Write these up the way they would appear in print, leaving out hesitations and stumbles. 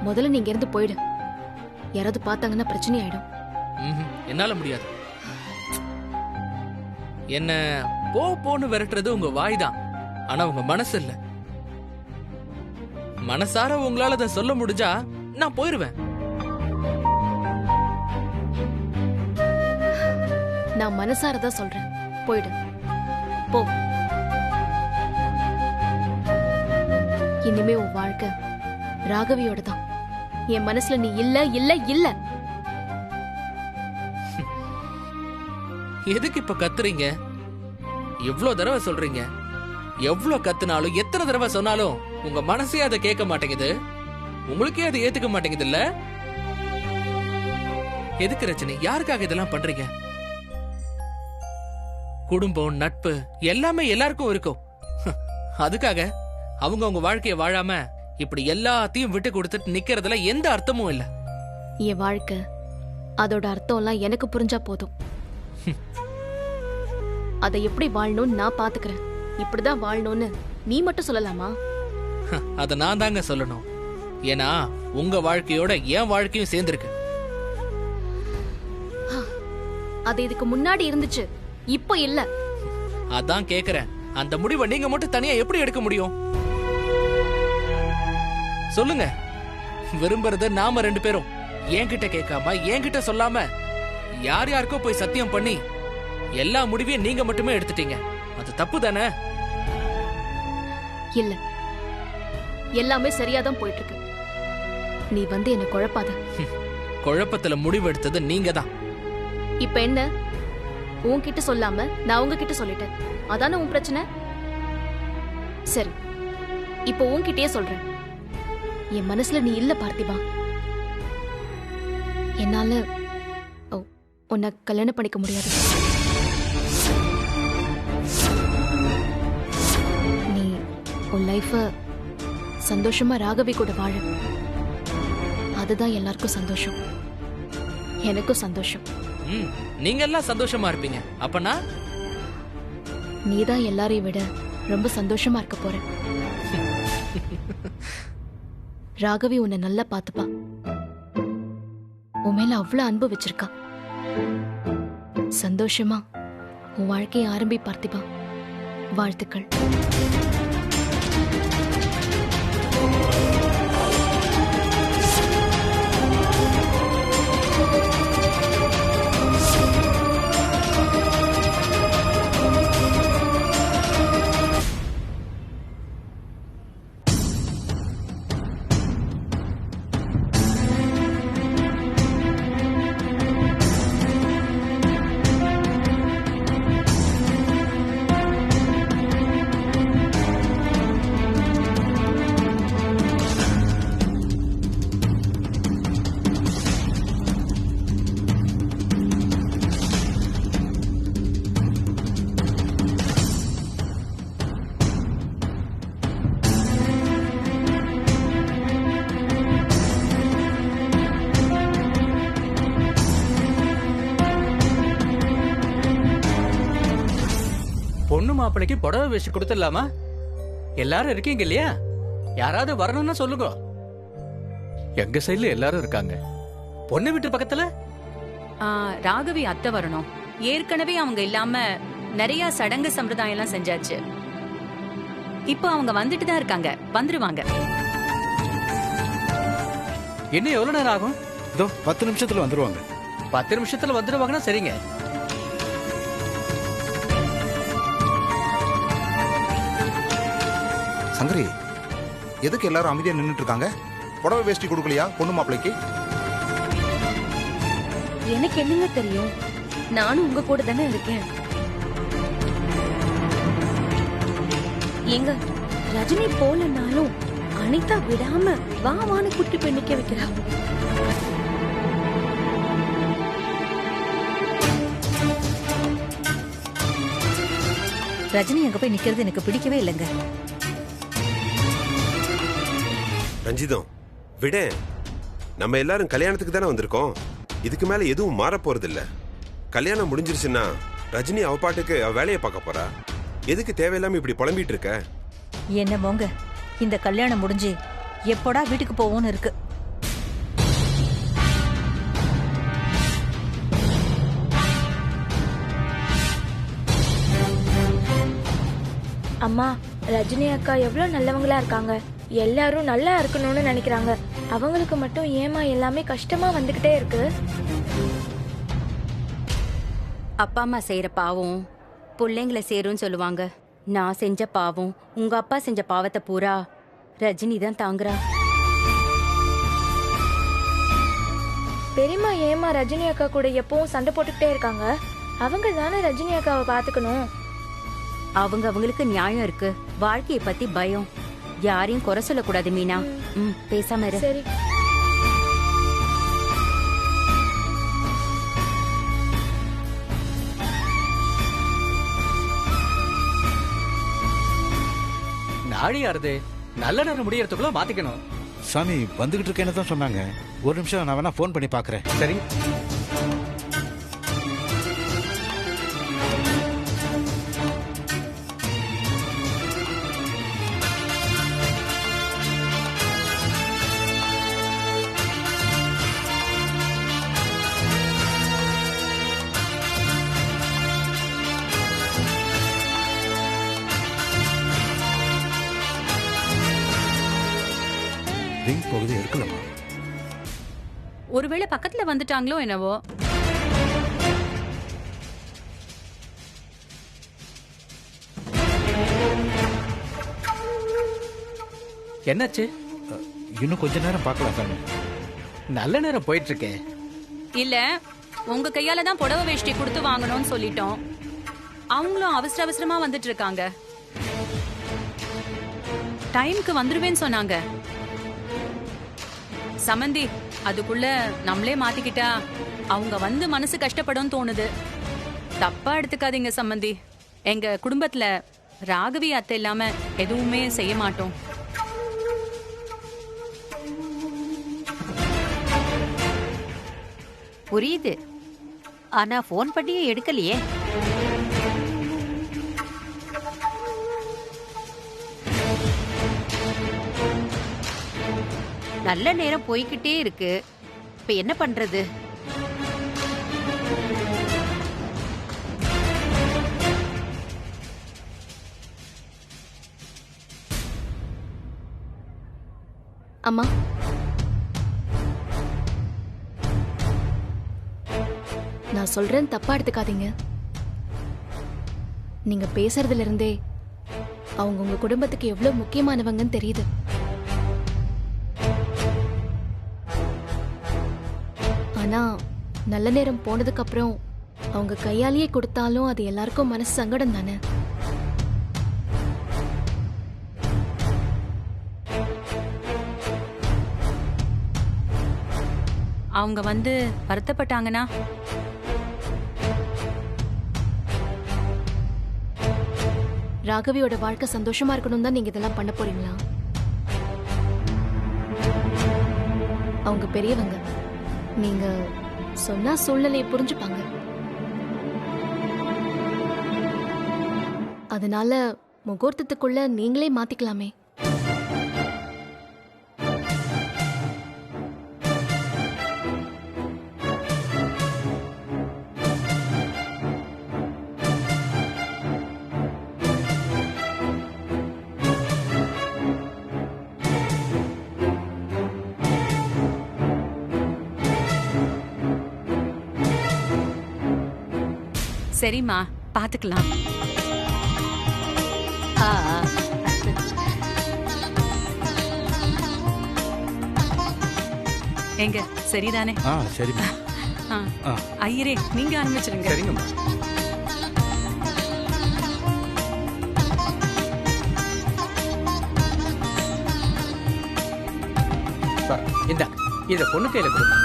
முதல்ல நீங்க இருந்து போயிடு. யாராவது பார்த்தாங்கன்னா பிரச்சனை ஆயிடும். என்னால முடியாது. என்ன போன்னு விரட்டுறது உங்க வாய் தான், ஆனா உங்க மனசு இல்ல. மனசார உங்களால அதை சொல்ல முடிஞ்சா நான் போயிருவேன். நான் மனசாரதான் சொல்றேன், போயிடு. போ. இனிமே உன் வாழ்க்கை ராகவியோட தான். என் மனசுல நீ இல்ல இல்ல இல்ல. எதுக்கு இப்ப கத்துறீங்க? எவ்வளவு தடவை சொல்றீங்க? எவ்வளவு கத்துனாலும் எத்தனை தடவை சொன்னாலும் உங்க மனசே அதை கேட்க மாட்டேங்குது. உங்களுக்கே அதை ஏத்துக்க மாட்டேங்குது இல்ல? எதுக்கு ரச்சனை? யாருக்காக இதெல்லாம் பண்றீங்க? குடும்பம், நட்பு எல்லாமே எல்லாருக்கும் இருக்கும். அதுக்காக அவங்க உங்க வாழ்க்கைய வாழாம இப்படி எல்லாத்தையும் விட்டு கொடுத்துட்டு நிக்கிறதுல எந்த அர்த்தமும் இல்ல. என் வாழ்க்கை அதோட அர்த்தம் எல்லாம் எனக்கு புரிஞ்சா போதும். அதை எப்படி வாழணும்னு நான் பாத்துக்கிறேன். இப்படிதான் வாழணும்னு நீ மட்டும் சொல்லலாமா? அத நான் தாங்க சொல்லணும். ஏன்னா உங்க வாழ்க்கையோட என் வாழ்க்கையும் சேர்ந்திருக்கு. அது இதுக்கு முன்னாடி இருந்துச்சு, இப்போ இல்ல. அதான் கேக்குறேன், அந்த முடிவை நீங்க மட்டும் தனியா எப்படி எடுக்க முடியும்? சொல்லுங்க. விரும்புறது நாம 2 பேரும். என்கிட்ட கேட்காம, என்கிட்ட சொல்லாம யார் யாருக்கோ போய் சத்தியம் பண்ணி எல்லா முடிவையும் நீங்க மட்டுமே எடுத்துட்டீங்க. அது தப்பு தானே? இல்ல, எல்லாமே சரியாதான் போயிட்டு இருக்கு. நீ வந்து என்ன குழப்பாத. குழப்பத்துல முடிவு எடுத்தது நீங்க தான். இப்ப என்ன? உன்கிட்ட சொல்லாம நான் உங்ககிட்ட சொல்லிட்டேன், அதானே உன் பிரச்சனை? சரி, இப்ப உன்கிட்டயே சொல்றேன். என் மனசுல நீ இல்ல பார்த்திபா. என்னால உன்னை கல்யாணம் பண்ணிக்க முடியாது. நீ உன் லைஃப சந்தோஷமா ராகவி கூட வாழ. அதுதான் எல்லாருக்கும் சந்தோஷம், எனக்கும் சந்தோஷம். நீங்க எல்லாம் சந்தோஷமா இருப்பீங்க. அப்பனா நீதான் எல்லாரையும் விட ரொம்ப சந்தோஷமா இருக்க போற. ராகவி உன்னை நல்லா பாத்துப்பா. உன் மேல அவ்வளவு அன்பு வச்சிருக்கா. சந்தோஷமா உன் வாழ்க்கையை ஆரம்பி பார்த்திபா. வாழ்த்துக்கள். பொண்ணு மாப்பிளைக்கு புடவை வேஷ்டி கொடுத்துடலாமா? எல்லாரும் இருக்கீங்க இல்லையா? யாராவது வரணும்னா சொல்லுங்க. எங்க சைடுல எல்லாரும் இருக்காங்க. பொண்ணு வீட்டு பக்கத்துல ராகவி அத்தை வரணும். ஏற்கனவே அவங்க இல்லாம நிறைய சடங்கு சம்பிரதாயம் எல்லாம் செஞ்சாச்சு. இப்போ அவங்க வந்துட்டு தான் இருக்காங்க, வந்துருவாங்க. இன்னும் எவ்வளவு நேரம் ஆகும்? இதோ 10 நிமிஷத்துல வந்துருவாங்க. 10 நிமிஷத்துல வந்துருவாங்கன்னா சரிங்க. சங்கரி, எதுக்கு எல்லாரும் அமைதியா நின்னுட்டு இருக்காங்க? புடவை வேஷ்டி கொடுக்கலையா பொண்ணு மாப்பிளைக்கு? எனக்கு என்னங்க தெரியும், நானும் உங்க கூட தானே இருக்கேன். எங்க ரஜினி போலனாலும் அனிதா விடாம வான்னு கூட்டி போய் நிக்க வைக்கிறா. ரஜினி அங்க போய் நிக்கிறது எனக்கு பிடிக்கவே இல்லைங்க. ரஞ்சிதம் விட, நம்ம எல்லாரும் கல்யாணத்துக்கு தானே வந்திருக்கோம். இதுக்கு மேல எதுவும் மாற போறது இல்ல. கல்யாணம் முடிஞ்சிருச்சுன்னா ரஜினி அவ பாட்டுக்கு அவ வேலையை பார்க்க போறா. எதுக்கு தேவையில்லாம இப்படி புலம்பிட்டு இருக்க? என்ன போங்க, இந்த கல்யாணம் முடிஞ்சு எப்போடா வீட்டுக்கு போவோம்னு இருக்கு. அம்மா, ரஜினி அக்கா எவ்வளவு நல்லவங்களா இருக்காங்க. எல்லாரும் நல்லா இருக்கணும்னு நினைக்கிறாங்க. அவங்களுக்கு மட்டும் ஏமா எல்லாமே கஷ்டமா வந்துகிட்டே இருக்கு? அப்பா அம்மா செய்யற பாவம் பிள்ளைங்களை சேரும்னு சொல்லுவாங்க. நான் செஞ்ச பாவம், உங்க அப்பா செஞ்ச பாவத்தை பூரா ரஜினி தான் தாங்குறா. பெரியம்மா ஏமா ரஜினி அக்கா கூட எப்பவும் சண்டை போட்டுக்கிட்டே இருக்காங்க? அவங்க தானே ரஜினி அக்காவை பாத்துக்கணும். அவங்களுக்கு நியாயம் இருக்கு. வாழ்க்கையை பத்தி பயம். யாரையும் குறை சொல்லக்கூடாது மீனா. பேசாம இரு. சரி. நாடி யாருது? நல்ல நேரம் முடியறதுக்குள்ள மாத்திக்கணும். சாமி வந்துகிட்டு இருக்கேன்னு தான் சொன்னாங்க. ஒரு நிமிஷம் நான் வேணா ஃபோன் பண்ணி பார்க்கறேன். சரி. ரிங் போகுது, எடுக்கலாமா? ஒருவேளை பக்கத்துல வந்துட்டாங்களோ என்னவோ. என்னாச்சு? இன்னும் கொஞ்ச நேரம் பார்க்கலாம் சாமி. நல்ல நேரம் போயிட்டு இருக்கே. இல்ல, உங்க கையால தான் புடவை வேஷ்டி கொடுத்து வாங்கணும்னு சொல்லிட்டோம். அவங்களும் அவசர அவசரமா வந்துட்டு இருக்காங்க. டைம்க்கு வந்துருவேன்னு சொன்னாங்க. சமந்தி, அதுக்குள்ள நம்மளே மாத்திக்கிட்டா அவங்க வந்து மனசு கஷ்டப்படும் தோணுது. தப்பா எடுத்துக்காதீங்க சம்மந்தி. எங்க குடும்பத்துல ராகவி அத்தை இல்லாம எதுவுமே செய்ய மாட்டோம். புரியுது, ஆனா போன் பண்ணியே எடுக்கலையே. நல்ல நேரம் போய்கிட்டே இருக்கு. இப்ப என்ன பண்றது? அம்மா, நான் சொல்றேன், தப்பா எடுத்துக்காதீங்க. நீங்க பேசுறதுல இருந்தே அவங்க உங்க குடும்பத்துக்கு எவ்வளவு முக்கியமானவங்கன்னு தெரியுது. ஆனா நல்ல நேரம் போனதுக்கு அப்புறம் அவங்க கையாலேயே கொடுத்தாலும் அது எல்லாருக்கும் மனசு சங்கடம் தானே. அவங்க வந்து வருத்தப்பட்டாங்கன்னா ராகவியோட வாழ்க்கை சந்தோஷமா இருக்கணும் தான் நீங்க இதெல்லாம் பண்ண போறீங்களா? அவங்க பெரியவங்க, நீங்க சொன்னா சூழ்நிலையை புரிஞ்சுப்பாங்க. அதனால முகூர்த்தத்துக்குள்ள நீங்களே மாத்திக்கலாமே. சரிம்மா, பாத்துக்கலாம். எங்க சரிதானே? சரிம்மா. ஐயரே, நீங்க ஆரம்பிச்சிருங்க. சரிங்கம்மா. இந்த இத பொண்ணு கையில கொடுங்க.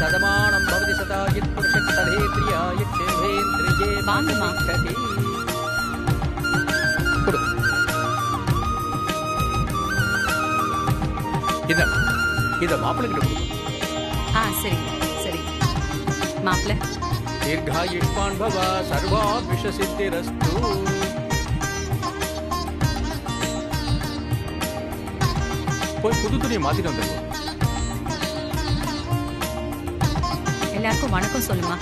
சதமானம் பவதி சதாயித் புருஷத் ததேத்ரியாயித் தேவேந்திரியே வாங்கம்மா. கதி. கொடு. இத மாப்பிள்ளைகிட்ட கொடுங்க. சரிங்க, சரி. மாப்பிள்ளை, தீர்காயுஷ்மான் பவ சர்வாபிஷ சித்திரஸ்து. போய் புது துணியை மாத்திட்டு வந்துடுவோம். எல்லாருக்கும் வணக்கம் சொல்லுமா.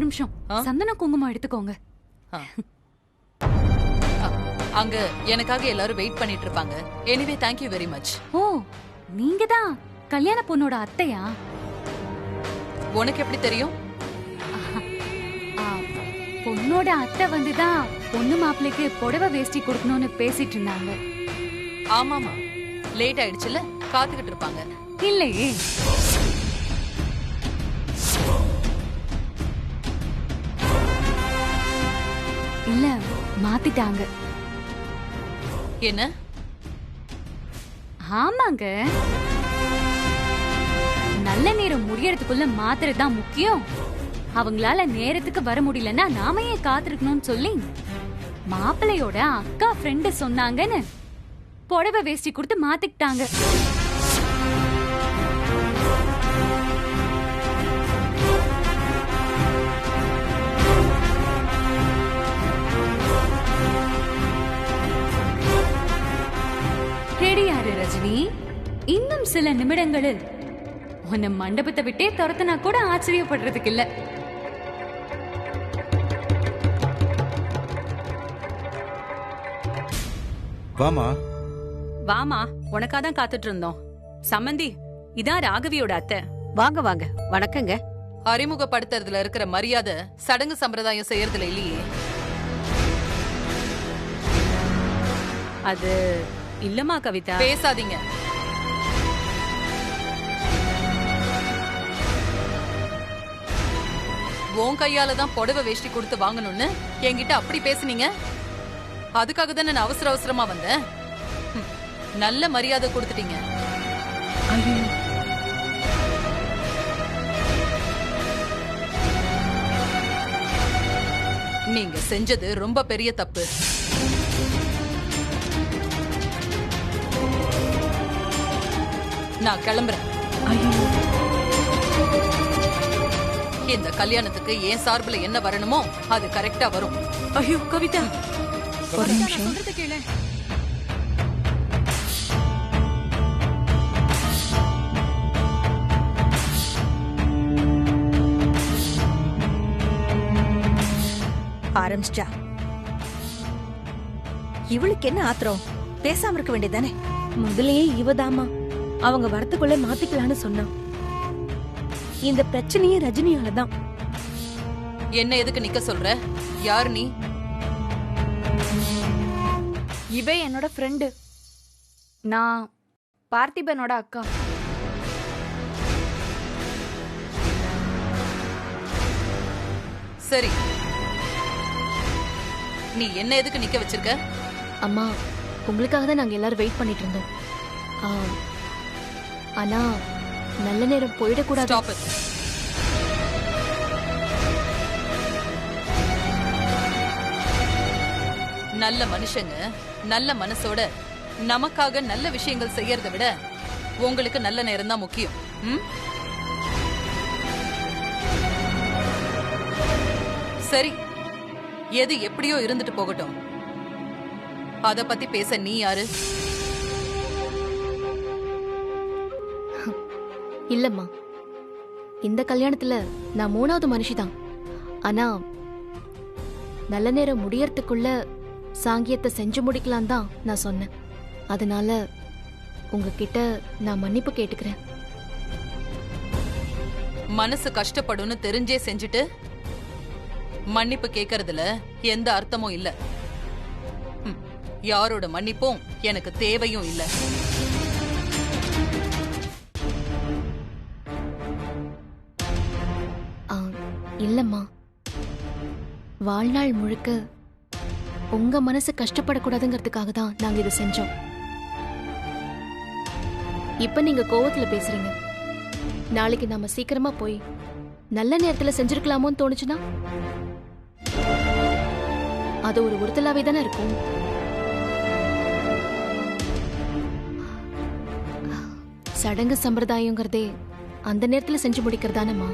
நிமிஷம் சந்தன குங்குமம் எடுத்துக்கோங்க. அங்க எனக்காக எல்லாரும் வெயிட் பண்ணிட்டு இருப்பாங்க. Anyway thank you very much. ஓ, நீங்க தான் கல்யாண பொண்ணோட அத்தையா? உனக்கு எப்படி தெரியும்? பொண்ணோட அத்தை வந்துதான் பொண்ணு மாப்பிள்ளைக்கு புடவை வேஷ்டி கொடுக்கணும்னு பேசிட்டு இருந்தாங்க. ஆமாமா, லேட் ஆயிடுச்சுல, காத்துக்கிட்டு இருப்பாங்க. இல்லையே, இல்ல மாத்திட்டாங்க. என்ன? ஆமாங்க, நல்ல நேரம் முடியறதுக்குள்ள மாத்துறது தான் முக்கியம். அவங்களால நேரத்துக்கு வர முடியலன்னா நாம ஏன் காத்திருக்கணும்னு சொல்லி மாப்பிள்ளையோட அக்கா ஃப்ரெண்டு சொன்னாங்கன்னு புடவை வேஷ்டி கொடுத்து மாத்திக்கிட்டாங்க. ரெடியாரு ரஜினி, இன்னும் சில நிமிடங்களில் உன்னை மண்டபத்தை விட்டே துரத்துனா கூட ஆச்சரியப்படுறதுக்கு இல்ல. வாமா. வாமா, உனக்காதான் காத்துட்டு இருந்தோம். சம்மந்தி, இதான் ராகவியோட அத்தை. வாங்க வாங்க. வணக்கங்க. அறிமுகப்படுத்துறதுல இருக்கிற மரியாதை சடங்கு சம்பிரதாயம் செய்யறதுல இல்லையே. அது இல்லம்மா கவிதா. பேசாதீங்க. உன் கையால தான் புடவை வேஷ்டி கொடுத்து வாங்கணும்னு என்கிட்ட அப்படி பேசுனீங்க. அதுக்காக தானே நான் அவசர அவசரமா வந்தேன். நல்ல மரியாதை கொடுத்துட்டீங்க. நீங்க செஞ்சது ரொம்ப பெரிய தப்பு. நான் கிளம்புறேன். இந்த கல்யாணத்துக்கு என் சார்புல என்ன வரணுமோ அது கரெக்டா வரும். ஐயோ கவிதா, ஒரு நிமிஷம். சொல்றது கேளு. ஆரம்பிச்சிட்டா. இவளுக்கு என்ன ஆத்திரம்? பேசாம இருக்க வேண்டியதானே? முதலையே இவதாமா அவங்க வரத்துக்குள்ள மாத்திக்கலான்னு சொன்னான். இந்த பிரச்சனையே ரஜினியாலதான். என்ன எதுக்கு நிக்க சொல்ற? யார் நீ? இவ என்னோட ஃப்ரெண்டு. நான் பார்த்திபனோட அக்கா. சரி, நீ என்ன எதுக்கு நிக்க வச்சிருக்க? அம்மா, உங்களுக்காக தான் நாங்க எல்லாரும் வெயிட் பண்ணிட்டு இருந்தோம். ஆனா நல்ல நேரம் போயிடக்கூடாது. Stop it. நல்ல மனுஷங்க நல்ல மனசோட நமக்காக நல்ல விஷயங்கள் செய்யறதை விட உங்களுக்கு நல்ல நேரம் தான் முக்கியம். சரி, எது எப்படியோ இருந்துட்டு போகட்டும். அத பத்தி பேச நீ யாரு? இல்லம்மா, இந்த கல்யாணத்துல நான் 3வது மனுஷிதான். ஆனா நல்ல நேரம் முடியறதுக்குள்ள சாங்கியத்தை செஞ்சு முடிக்கலாம் தான் நான் சொன்னேன். அதனால உங்ககிட்ட நான் மன்னிப்பு கேட்டுக்கிறேன். மனசு கஷ்டப்படும்னு தெரிஞ்சே செஞ்சுட்டு மன்னிப்பு கேட்கறதுல எந்த அர்த்தமும் இல்ல. யாரோட மன்னிப்பும் எனக்கு தேவையும் இல்ல. இல்லம்மா, வாழ்நாள் முழுக்க உங்க மனசு கஷ்டப்படக்கூடாதுங்கிறதுக்காக தான் நாங்க இதை செஞ்சோம். இப்ப நீங்க கோவத்துல பேசுறீங்க. நாளைக்கு நாம சீக்கிரமா போய் நல்ல நேரத்துல செஞ்சிருக்கலாமோன்னு தோணுச்சுன்னா அது ஒரு உறுத்தலாவே தானே இருக்கும். சடங்கு சம்பிரதாயங்கிறதே அந்த நேரத்துல செஞ்சு முடிக்கிறதானம்மா.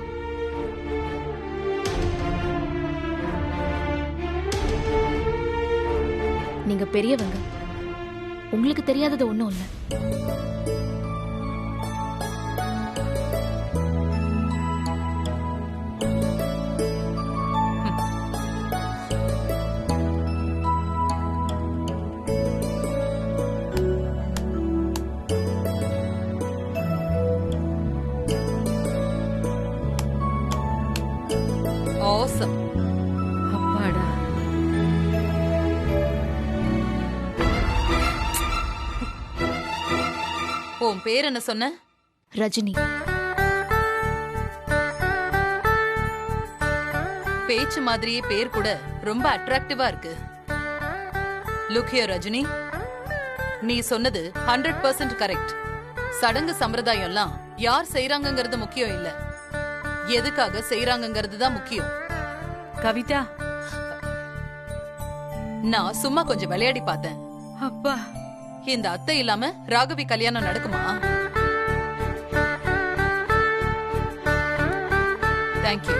நீங்க பெரியவங்க, உங்களுக்கு தெரியாதது ஒண்ணும் இல்ல. ஆசம். அப்பாடா. உன் பேர் என்ன சொன்ன? ரஜினி. பேச்சு மாதிரியே பேர் கூட ரொம்ப அட்ராக்டிவா இருக்கு. லுக் ஹியர் ரஜினி, நீ சொன்னது 100% கரெக்ட். சடங்கு சம்பிரதாயம் எல்லாம் யார் செய்யறாங்கங்கிறது முக்கியம் இல்ல, எதுக்காக செய்யறாங்கங்கிறது தான் முக்கியம். கவிதா, நான் சும்மா கொஞ்சம் விளையாடி பார்த்தேன். அப்பா, இந்த அத்தை இல்லாம ராகவி கல்யாணம் நடக்குமா? தேங்க்யூ.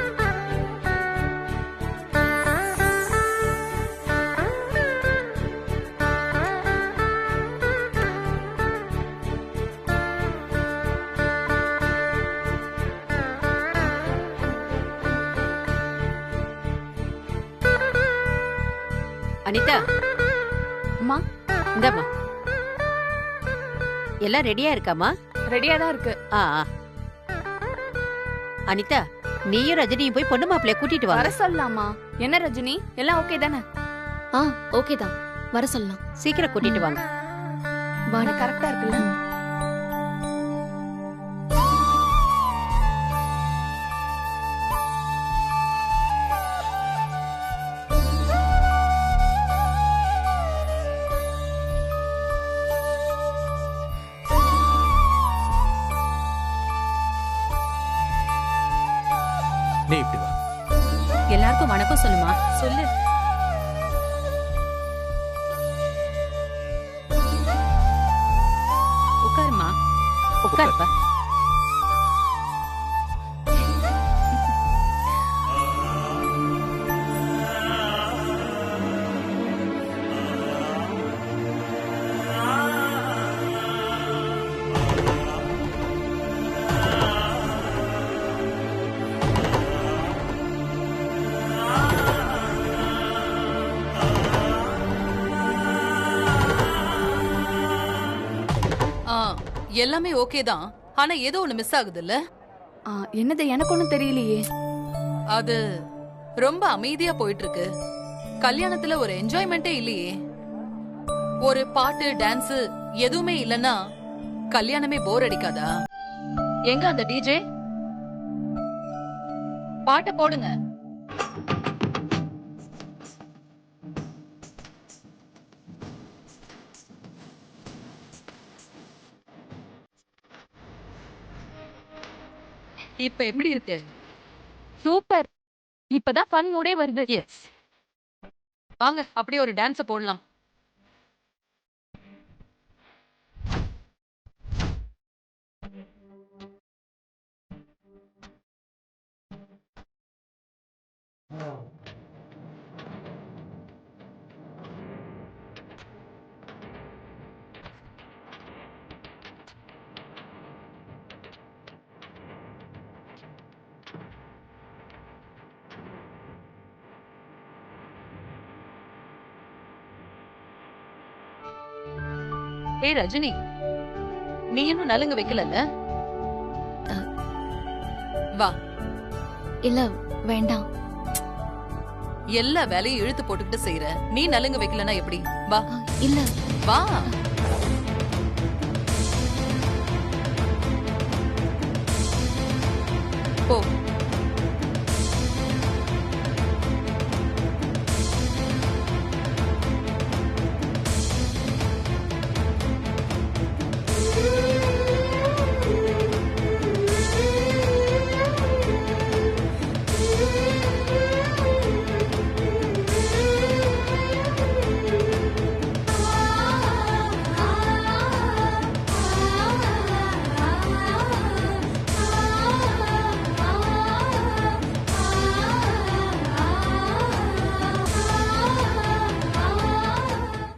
அனிதா, அம்மா, இந்தாம்மா. எல்லாம் ரெடியா இருக்காமா? ரெடியா தான் இருக்கு. ஆ ஆ. அனிதா, நீயும் ரஜினியும் போய் பொண்ணு மாப்பிள்ளைய கூட்டிட்டு வா. வர சொல்லலாமா? என்ன ரஜினி, எல்லாம் ஓகே தானே? ஆ, ஓகே தான், வர சொல்லலாம். சீக்கிரம் கூட்டிட்டு வாங்க. வாணி கரெக்டா இருக்குல்ல? நீ இப்படி வா. எல்லாருக்கும் வணக்கம் சொல்லுமா. சொல்லு. உட்காருமா. உட்காருப்பா. எல்லாமே ஓகே தான், ஆனா ஏதோ ஒண்ணு மிஸ் ஆகுது இல்ல? என்னது, எனக்கு ஒண்ணும் தெரியலையே. அது ரொம்ப அமைதியா போயிட்டு இருக்கு. கல்யாணத்துல ஒரு என்ஜாய்மெண்டே இல்லையே. ஒரு பாட்டு டான்ஸ் எதுவுமே இல்லனா கல்யாணமே போர் அடிக்காதா? எங்க அந்த டிஜே? பாட்ட போடுங்க. இப்ப எப்படி இருக்கு? சூப்பர். இப்பதான் ஃபன் மூடே வருது. எஸ், வாங்க அப்படியே ஒரு டான்ஸ் போடலாம். ஏய் ரஜினி, நீ இன்னும் நலுங்கு வைக்கலல்ல? வா. இல்ல, வேண்டாம். எல்லா வேலையும் இழுத்து போட்டுக்கிட்டு செய்யற, நீ நலுங்கு வைக்கலனா எப்படி? வா. இல்ல, வா. போ.